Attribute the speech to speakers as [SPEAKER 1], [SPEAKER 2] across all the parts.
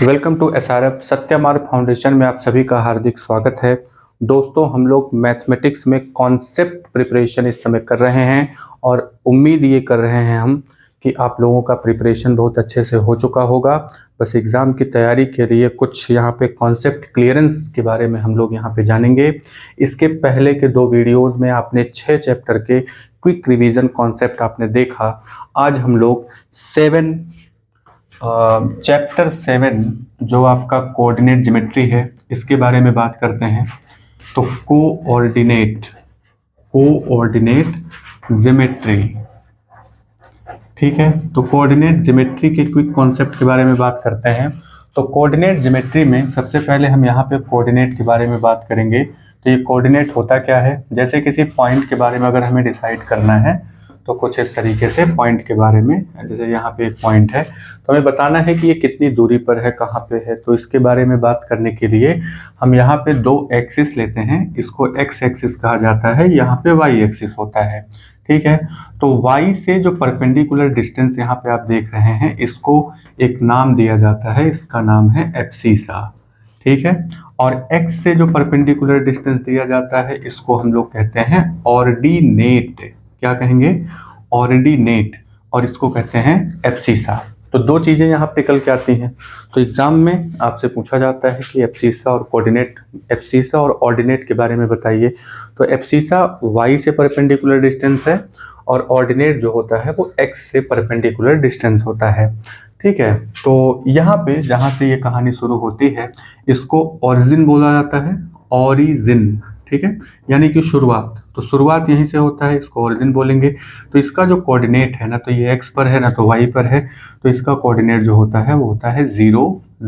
[SPEAKER 1] Welcome to SRF सत्यमार्ग foundation में आप सभी का हार्दिक स्वागत है। दोस्तों, हम लोग मैथमेटिक्स में कॉन्सेप्ट प्रिपरेशन इस समय कर रहे हैं और उम्मीद ये कर रहे हैं हम कि आप लोगों का प्रिपरेशन बहुत अच्छे से हो चुका होगा। बस एग्ज़ाम की तैयारी के लिए कुछ यहाँ पे कॉन्सेप्ट क्लियरेंस के बारे में हम लोग यहाँ पे जानेंगे। इसके पहले के 2 वीडियोज़ में आपने 6 चैप्टर के क्विक रिवीजन कॉन्सेप्ट आपने देखा। आज हम लोग चैप्टर 7 जो आपका कोऑर्डिनेट ज्योमेट्री है इसके बारे में बात करते हैं। तो कोऑर्डिनेट ज्योमेट्री, ठीक है। तो कोऑर्डिनेट ज्योमेट्री के क्विक कॉन्सेप्ट के बारे में बात करते हैं। तो कोऑर्डिनेट ज्योमेट्री में सबसे पहले हम यहाँ पे कोऑर्डिनेट के बारे में बात करेंगे। तो ये कोऑर्डिनेट होता क्या है, जैसे किसी पॉइंट के बारे में अगर हमें डिसाइड करना है तो कुछ इस तरीके से पॉइंट के बारे में, जैसे यहाँ पे एक पॉइंट है तो हमें बताना है कि ये कितनी दूरी पर है, कहाँ पे है। तो इसके बारे में बात करने के लिए हम यहाँ पे 2 एक्सिस लेते हैं। इसको एक्स एक्सिस कहा जाता है, यहाँ पे वाई एक्सिस होता है, ठीक है। तो y से जो परपेंडिकुलर डिस्टेंस यहाँ पे आप देख रहे हैं इसको एक नाम दिया जाता है, इसका नाम है एब्सिसा, ठीक है। और x से जो परपेंडिकुलर डिस्टेंस दिया जाता है इसको हम लोग कहते हैं ऑर्डिनेट। क्या कहेंगे? ऑर्डिनेट। और इसको कहते हैं एब्सिसा। तो 2 चीजें यहाँ पे निकल के आती हैं। तो एग्जाम में आपसे पूछा जाता है कि एब्सिसा और ऑर्डिनेट के बारे में बताइए। तो एब्सिसा y से परपेंडिकुलर डिस्टेंस है और ऑर्डिनेट जो होता है वो x से परपेंडिकुलर डिस्टेंस होता है, ठीक है। तो यहाँ पे जहाँ से ये कहानी शुरू होती है इसको ओरिजिन बोला जाता है, ओरिजिन, ठीक है, यानी कि शुरुआत। तो शुरुआत यहीं से होता है, इसको ओरिजिन बोलेंगे। तो इसका जो कोऑर्डिनेट है ना, तो ये x पर है ना तो y पर है, तो इसका कोऑर्डिनेट जो होता है वो होता है 0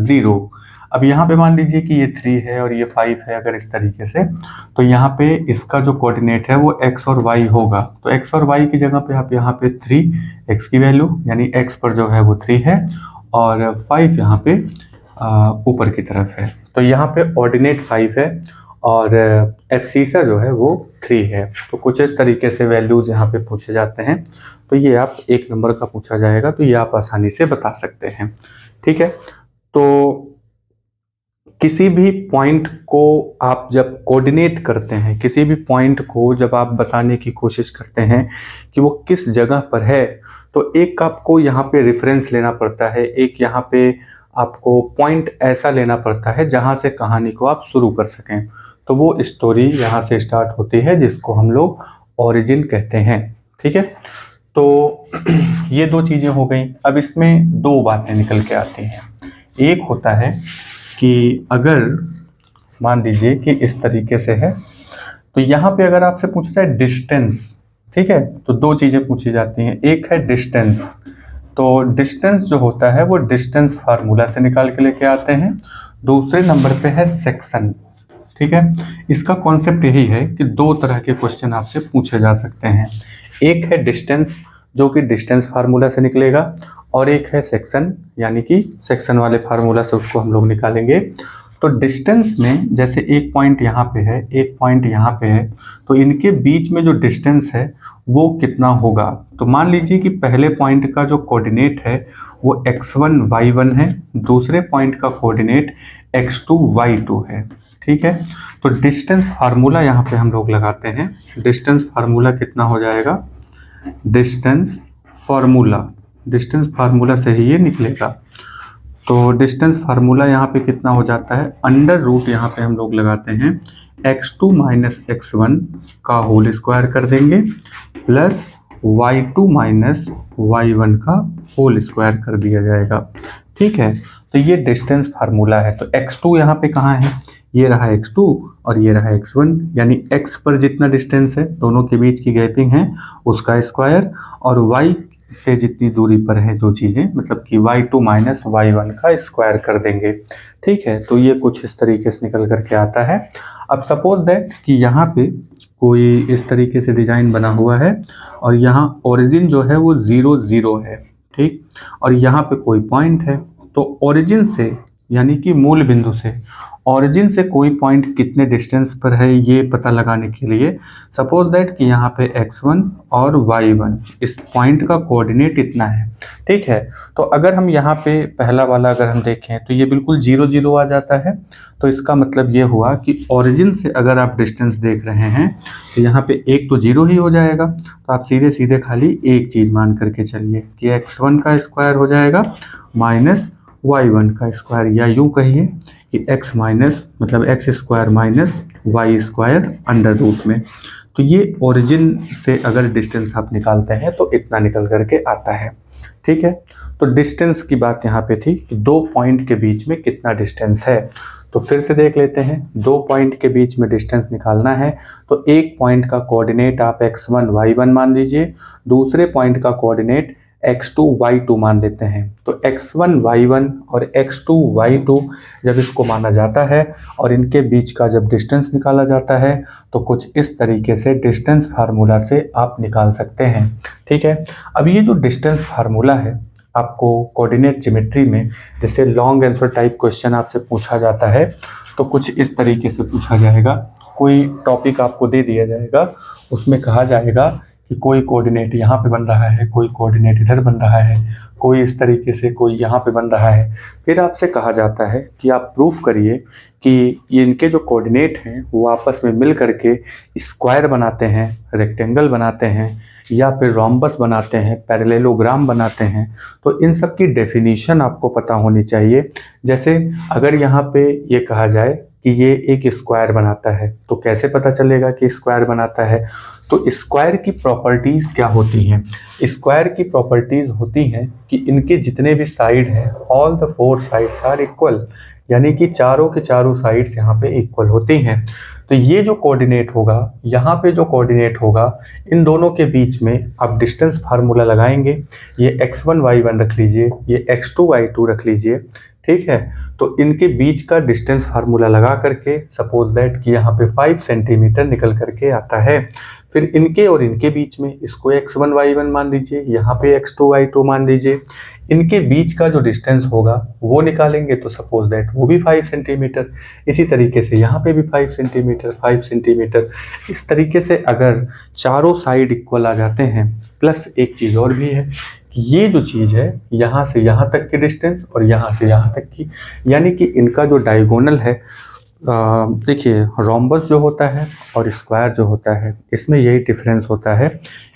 [SPEAKER 1] 0। अब यहाँ पे मान लीजिए कि ये 3 है और ये 5 है, अगर इस तरीके से, तो यहाँ पे इसका जो कोऑर्डिनेट है वो x और y होगा। तो x और y की जगह पे आप यहाँ पे 3 x की वैल्यू, यानी x पर जो है वो 3 है और 5 यहाँ पे ऊपर की तरफ है। तो यहाँ पे ऑर्डिनेट 5 है और एब्सिसा जो है वो 3 है। तो कुछ इस तरीके से वैल्यूज यहाँ पे पूछे जाते हैं। तो ये आप 1 नंबर का पूछा जाएगा तो ये आप आसानी से बता सकते हैं, ठीक है। तो किसी भी पॉइंट को आप जब कोऑर्डिनेट करते हैं, किसी भी पॉइंट को जब आप बताने की कोशिश करते हैं कि वो किस जगह पर है, तो एक आपको यहाँ पे रेफरेंस लेना पड़ता है, एक यहाँ पे आपको पॉइंट ऐसा लेना पड़ता है जहाँ से कहानी को आप शुरू कर सकें। तो वो स्टोरी यहाँ से स्टार्ट होती है जिसको हम लोग ओरिजिन कहते हैं, ठीक है। तो ये 2 चीज़ें हो गई। अब इसमें 2 बातें निकल के आती हैं। एक होता है कि अगर मान लीजिए कि इस तरीके से है तो यहाँ पे अगर आपसे पूछा जाए डिस्टेंस, ठीक है, तो 2 चीज़ें पूछी जाती हैं। एक है डिस्टेंस, तो डिस्टेंस जो होता है वो डिस्टेंस फार्मूला से निकाल के लेके आते हैं। दूसरे नंबर पे है सेक्शन, ठीक है। इसका कॉन्सेप्ट यही है कि 2 तरह के क्वेश्चन आपसे पूछे जा सकते हैं। एक है डिस्टेंस जो कि डिस्टेंस फार्मूला से निकलेगा और एक है सेक्शन, यानी कि सेक्शन वाले फार्मूला से उसको हम लोग निकालेंगे। तो डिस्टेंस में जैसे एक पॉइंट यहाँ पे है, एक पॉइंट यहाँ पे है, तो इनके बीच में जो डिस्टेंस है वो कितना होगा। तो मान लीजिए कि पहले पॉइंट का जो कोऑर्डिनेट है वो x1 y1 है, दूसरे पॉइंट का कोऑर्डिनेट x2 y2 है, ठीक है। तो डिस्टेंस फार्मूला यहाँ पे हम लोग लगाते हैं। डिस्टेंस फार्मूला कितना हो जाएगा? डिस्टेंस फार्मूला से ही ये निकलेगा। तो डिस्टेंस फार्मूला यहाँ पे कितना हो जाता है? अंडर रूट यहाँ पे हम लोग लगाते हैं x2 माइनस x1 का होल स्क्वायर कर देंगे प्लस y2 माइनस y1 का होल स्क्वायर कर दिया जाएगा, ठीक है। तो ये डिस्टेंस फार्मूला है। तो x2 यहाँ पे कहाँ है? ये रहा x2 और ये रहा x1, यानी x पर जितना डिस्टेंस है दोनों के बीच की गैपिंग है उसका स्क्वायर, और y से जितनी दूरी पर है जो चीज़ें, मतलब कि y2 माइनस y1 का स्क्वायर कर देंगे, ठीक है। तो ये कुछ इस तरीके से निकल करके आता है। अब सपोज दैट कि यहाँ पे कोई इस तरीके से डिजाइन बना हुआ है और यहाँ ओरिजिन जो है वो 0 0 है, ठीक, और यहाँ पे कोई पॉइंट है। तो ओरिजिन से, यानी कि मूल बिंदु से, ओरिजिन से कोई पॉइंट कितने डिस्टेंस पर है ये पता लगाने के लिए सपोज दैट कि यहाँ पे x1 और y1 इस पॉइंट का कोऑर्डिनेट इतना है, ठीक है। तो अगर हम यहाँ पे पहला वाला अगर हम देखें तो ये बिल्कुल 0 0 आ जाता है। तो इसका मतलब ये हुआ कि ओरिजिन से अगर आप डिस्टेंस देख रहे हैं तो यहाँ पे एक तो 0 ही हो जाएगा। तो आप सीधे सीधे खाली एक चीज़ मान करके चलिए कि x1 का स्क्वायर हो जाएगा माइनस y1 का स्क्वायर, या यूँ कहिए कि x माइनस मतलब x square minus y square under root में। तो ये ओरिजिन से अगर डिस्टेंस आप निकालते हैं तो इतना निकल करके आता है। ठीक है। तो डिस्टेंस की बात यहाँ पे थी कि दो पॉइंट के बीच में कितना डिस्टेंस है। तो फिर से देख लेते हैं, दो पॉइंट के बीच में डिस्टेंस निकालना है तो एक पॉइंट का कोऑर्डिनेट आप x1 y1 मान लीजिए, दूसरे पॉइंट का कोऑर्डिनेट x2 y2 मान लेते हैं। तो x1 y1 और x2 y2 जब इसको माना जाता है और इनके बीच का जब डिस्टेंस निकाला जाता है तो कुछ इस तरीके से डिस्टेंस फार्मूला से आप निकाल सकते हैं। ठीक है। अब ये जो डिस्टेंस फार्मूला है आपको कोऑर्डिनेट ज्योमेट्री में जैसे लॉन्ग आंसर टाइप क्वेश्चन आपसे पूछा जाता है तो कुछ इस तरीके से पूछा जाएगा। कोई टॉपिक आपको दे दिया जाएगा, उसमें कहा जाएगा कि कोई कोऑर्डिनेट यहाँ पे बन रहा है, कोई कोऑर्डिनेट इधर बन रहा है, कोई इस तरीके से, कोई यहाँ पे बन रहा है। फिर आपसे कहा जाता है कि आप प्रूफ करिए कि ये इनके जो कोऑर्डिनेट हैं वो आपस में मिल करके स्क्वायर बनाते हैं, रेक्टेंगल बनाते हैं, या फिर रोम्बस बनाते हैं, पैरेललोग्राम बनाते हैं। तो इन सब की डेफिनेशन आपको पता होनी चाहिए। जैसे अगर यहाँ पे ये कहा जाए कि ये एक स्क्वायर बनाता है तो कैसे पता चलेगा कि स्क्वायर बनाता है? तो स्क्वायर की प्रॉपर्टीज़ क्या होती हैं? स्क्वायर की प्रॉपर्टीज़ होती हैं कि इनके जितने भी साइड हैं all the four sides are equal, यानी कि चारों के चारों साइड्स यहाँ पे इक्वल होती हैं। तो ये जो कोऑर्डिनेट होगा, यहाँ पे जो कोऑर्डिनेट होगा, इन दोनों के बीच में आप डिस्टेंस फार्मूला लगाएंगे। ये x1 y1 रख लीजिए, ये x2 y2 रख लीजिए। ठीक है। तो इनके बीच का डिस्टेंस फार्मूला लगा करके सपोज दैट कि यहाँ पे 5 सेंटीमीटर निकल करके आता है। फिर इनके और इनके बीच में इसको x1 y1 मान लीजिए, यहाँ पे x2 y2 मान लीजिए। इनके बीच का जो डिस्टेंस होगा वो निकालेंगे तो सपोज दैट वो भी 5 सेंटीमीटर। इसी तरीके से यहाँ पे भी 5 सेंटीमीटर 5 सेंटीमीटर। इस तरीके से अगर चारों साइड इक्वल आ जाते हैं, प्लस एक चीज़ और भी है कि ये जो चीज़ है यहाँ से यहाँ तक की डिस्टेंस और यहाँ से यहाँ तक की, यानी कि इनका जो डायगोनल है, देखिए रोम्बस जो होता है और स्क्वायर जो होता है इसमें यही डिफरेंस होता है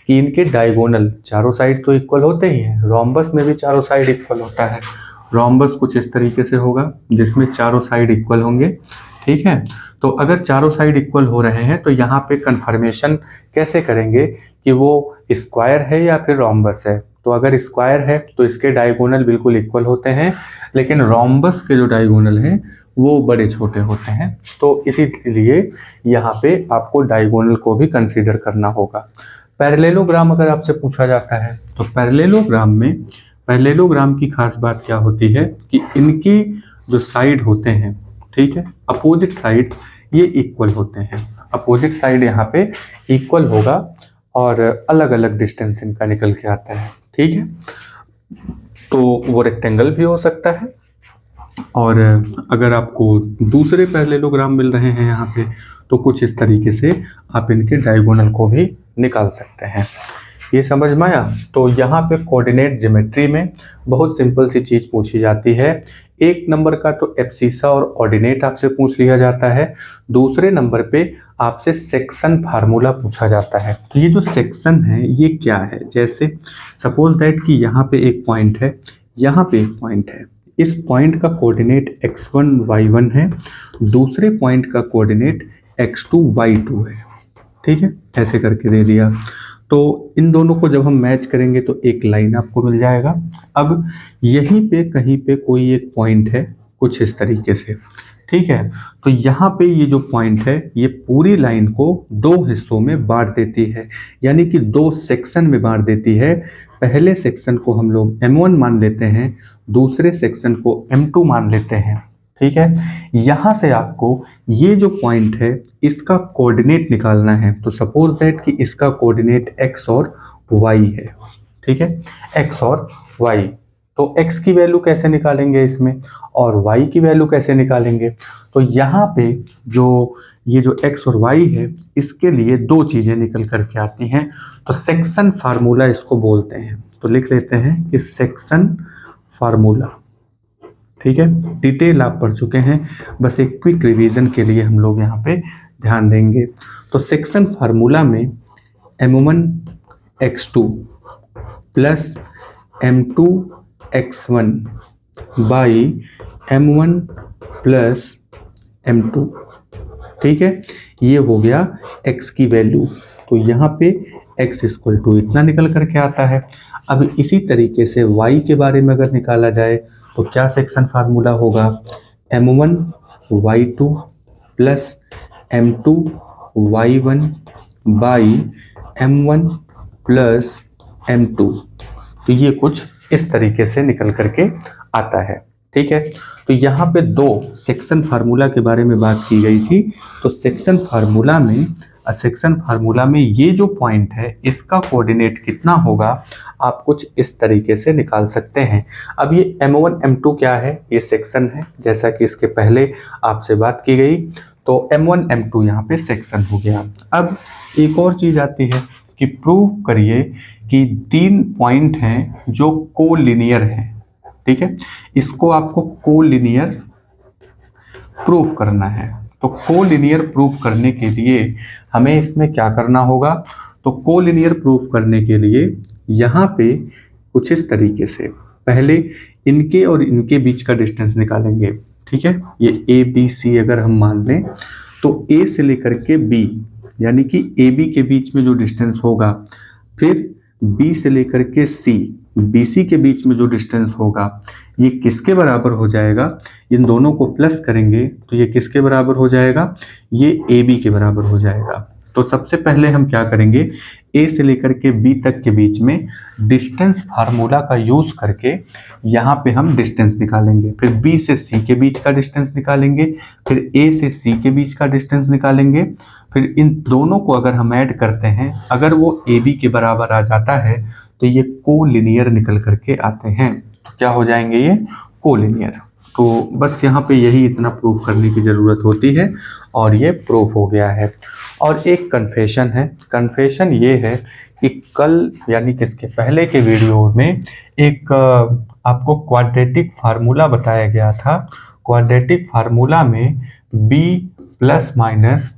[SPEAKER 1] कि इनके डायगोनल चारों साइड तो इक्वल होते ही हैं, रोम्बस में भी चारों साइड इक्वल होता है। रोम्बस कुछ इस तरीके से होगा जिसमें चारों साइड इक्वल होंगे। ठीक है। तो अगर चारों साइड इक्वल हो रहे हैं तो यहाँ पे कन्फर्मेशन कैसे करेंगे कि वो स्क्वायर है या फिर रोम्बस है? तो अगर स्क्वायर है तो इसके डायगोनल बिल्कुल इक्वल होते हैं, लेकिन रोम्बस के जो डायगोनल हैं वो बड़े छोटे होते हैं। तो इसीलिए यहाँ पे आपको डायगोनल को भी कंसीडर करना होगा। पैरेललोग्राम अगर आपसे पूछा जाता है तो पैरेललोग्राम की खास बात क्या होती है कि इनकी जो साइड होते हैं, ठीक है, अपोजिट साइड्स ये इक्वल होते हैं। अपोजिट साइड यहाँ पे इक्वल होगा और अलग अलग डिस्टेंस इनका निकल के आता है। ठीक है। तो वो रेक्टेंगल भी हो सकता है, और अगर आपको दूसरे पैरेललोग्राम मिल रहे हैं यहाँ पे तो कुछ इस तरीके से आप इनके डायगोनल को भी निकाल सकते हैं। ये समझ में आया? तो यहाँ पे कोऑर्डिनेट ज्योमेट्री में बहुत सिंपल सी चीज़ पूछी जाती है। एक नंबर का तो एब्सिसा और ऑर्डिनेट आपसे पूछ लिया जाता है, दूसरे नंबर पे आपसे सेक्शन फार्मूला पूछा जाता है। तो ये जो सेक्शन है ये क्या है? जैसे सपोज दैट कि यहाँ पे एक पॉइंट है, यहाँ पे एक पॉइंट है, इस पॉइंट का कोऑर्डिनेट x1 y1 है, दूसरे पॉइंट का कोऑर्डिनेट x2 y2 है। ठीक है, ऐसे करके दे दिया। तो इन दोनों को जब हम मैच करेंगे तो एक लाइन आपको मिल जाएगा। अब यहीं पे कहीं पे कोई एक पॉइंट है कुछ इस तरीके से, ठीक है। तो यहाँ पे ये जो पॉइंट है ये पूरी लाइन को दो हिस्सों में बांट देती है, यानी कि दो सेक्शन में बांट देती है। पहले सेक्शन को हम लोग M1 मान लेते हैं, दूसरे सेक्शन को M2 मान लेते हैं। ठीक है। यहाँ से आपको ये जो पॉइंट है इसका कोऑर्डिनेट निकालना है। तो सपोज दैट कि इसका कोऑर्डिनेट x और y है। ठीक है, x और y। तो x की वैल्यू कैसे निकालेंगे इसमें, और y की वैल्यू कैसे निकालेंगे? तो यहाँ पे जो ये जो x और y है इसके लिए दो चीज़ें निकल करके आती हैं। तो सेक्शन फार्मूला इसको बोलते हैं। तो लिख लेते हैं कि सेक्शन फार्मूला। ठीक है, डिटेल आप पढ़ चुके हैं, बस एक क्विक रिवीजन के लिए हम लोग यहाँ पे ध्यान देंगे। तो सेक्शन फार्मूला में M1x2 plus M2x1 by M1 plus M2, ठीक है, ये हो गया x की वैल्यू। तो यहाँ पे x इक्वल टू इतना निकल करके आता है। अब इसी तरीके से y के बारे में अगर निकाला जाए तो क्या सेक्शन फार्मूला होगा, M1y2 plus M2y1 by M1 plus M2। तो ये कुछ इस तरीके से निकल करके आता है। ठीक है, तो यहाँ पे दो सेक्शन फार्मूला के बारे में बात की गई थी। तो सेक्शन फार्मूला में ये जो पॉइंट है इसका कोऑर्डिनेट कितना होगा, आप कुछ इस तरीके से निकाल सकते हैं। अब ये M1 M2 क्या है, ये सेक्शन है, जैसा कि इसके पहले आपसे बात की गई। तो M1 M2 यहाँ पे सेक्शन हो गया। अब एक और चीज आती है कि प्रूव करिए कि 3 पॉइंट हैं जो कोलिनियर हैं। ठीक है, इसको आपको कोलिनियर प्रूफ करना है। तो कोलिनियर प्रूफ करने के लिए हमें इसमें क्या करना होगा, तो कोलिनियर प्रूफ करने के लिए यहाँ पे कुछ इस तरीके से पहले इनके और इनके बीच का डिस्टेंस निकालेंगे। ठीक है, ये ए बी सी अगर हम मान लें तो ए से लेकर के बी यानी कि ए बी के बीच में जो डिस्टेंस होगा, फिर बी से लेकर के सी बी सी के बीच में जो डिस्टेंस होगा, ये किसके बराबर हो जाएगा, इन दोनों को प्लस करेंगे तो ये किसके बराबर हो जाएगा, ये ए बी के बराबर हो जाएगा। तो सबसे पहले हम क्या करेंगे, ए से लेकर के बी तक के बीच में डिस्टेंस फार्मूला का यूज करके यहाँ पे हम डिस्टेंस निकालेंगे। फिर बी से सी के बीच का डिस्टेंस निकालेंगे, फिर ए से सी के बीच का डिस्टेंस निकालेंगे। फिर इन दोनों को अगर हम ऐड करते हैं, अगर वो ए बी के बराबर आ जाता है तो ये कोलिनियर निकल करके आते हैं। तो क्या हो जाएंगे, ये कोलिनियर। तो बस यहाँ पे यही इतना प्रूफ करने की ज़रूरत होती है और ये प्रूफ हो गया है। और एक कन्फेशन है, कन्फेशन ये है कि कल यानी किसके पहले के वीडियो में एक आपको क्वाड्रेटिक फार्मूला बताया गया था। क्वाड्रेटिक फार्मूला में b plus minus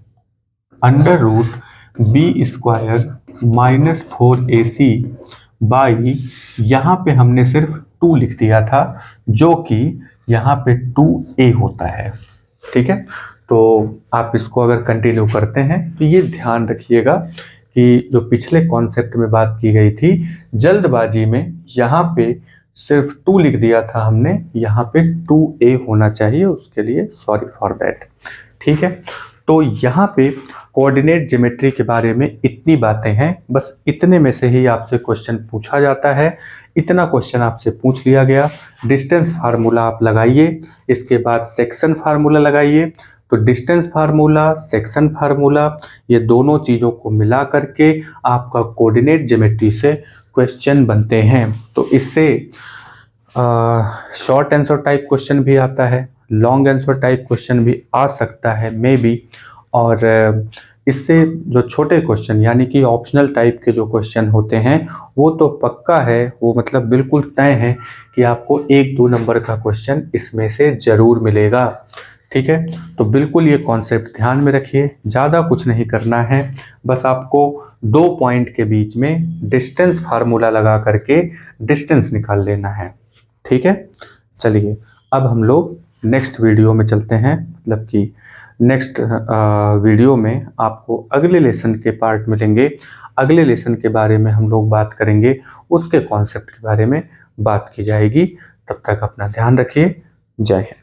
[SPEAKER 1] under root b square minus 4ac by, यहाँ पे हमने सिर्फ 2 लिख दिया था, जो कि यहाँ पे 2a होता है। ठीक है, तो आप इसको अगर कंटिन्यू करते हैं तो ये ध्यान रखिएगा कि जो पिछले कॉन्सेप्ट में बात की गई थी, जल्दबाजी में यहाँ पे सिर्फ 2 लिख दिया था हमने, यहाँ पे 2a होना चाहिए, उसके लिए सॉरी फॉर दैट। ठीक है, तो यहाँ पे कोऑर्डिनेट ज्योमेट्री के बारे में इतनी बातें हैं, बस इतने में से ही आपसे क्वेश्चन पूछा जाता है। इतना क्वेश्चन आपसे पूछ लिया गया, डिस्टेंस फार्मूला आप लगाइए, इसके बाद सेक्शन फार्मूला लगाइए। तो डिस्टेंस फार्मूला, सेक्शन फार्मूला, ये दोनों चीज़ों को मिला करके आपका कोऑर्डिनेट ज्योमेट्री से क्वेश्चन बनते हैं। तो इससे शॉर्ट आंसर टाइप क्वेश्चन भी आता है, लॉन्ग आंसर टाइप क्वेश्चन भी आ सकता है मे बी, और इससे जो छोटे क्वेश्चन यानी कि ऑप्शनल टाइप के जो क्वेश्चन होते हैं वो तो पक्का है, वो मतलब बिल्कुल तय है कि आपको 1-2 नंबर का क्वेश्चन इसमें से जरूर मिलेगा। ठीक है, तो बिल्कुल ये कॉन्सेप्ट ध्यान में रखिए, ज़्यादा कुछ नहीं करना है, बस आपको 2 पॉइंट के बीच में डिस्टेंस फार्मूला लगा करके डिस्टेंस निकाल लेना है। ठीक है, चलिए अब हम लोग नेक्स्ट वीडियो में चलते हैं, मतलब कि नेक्स्ट वीडियो में आपको अगले लेसन के पार्ट मिलेंगे। अगले लेसन के बारे में हम लोग बात करेंगे, उसके कॉन्सेप्ट के बारे में बात की जाएगी। तब तक अपना ध्यान रखिए, जय हिंद।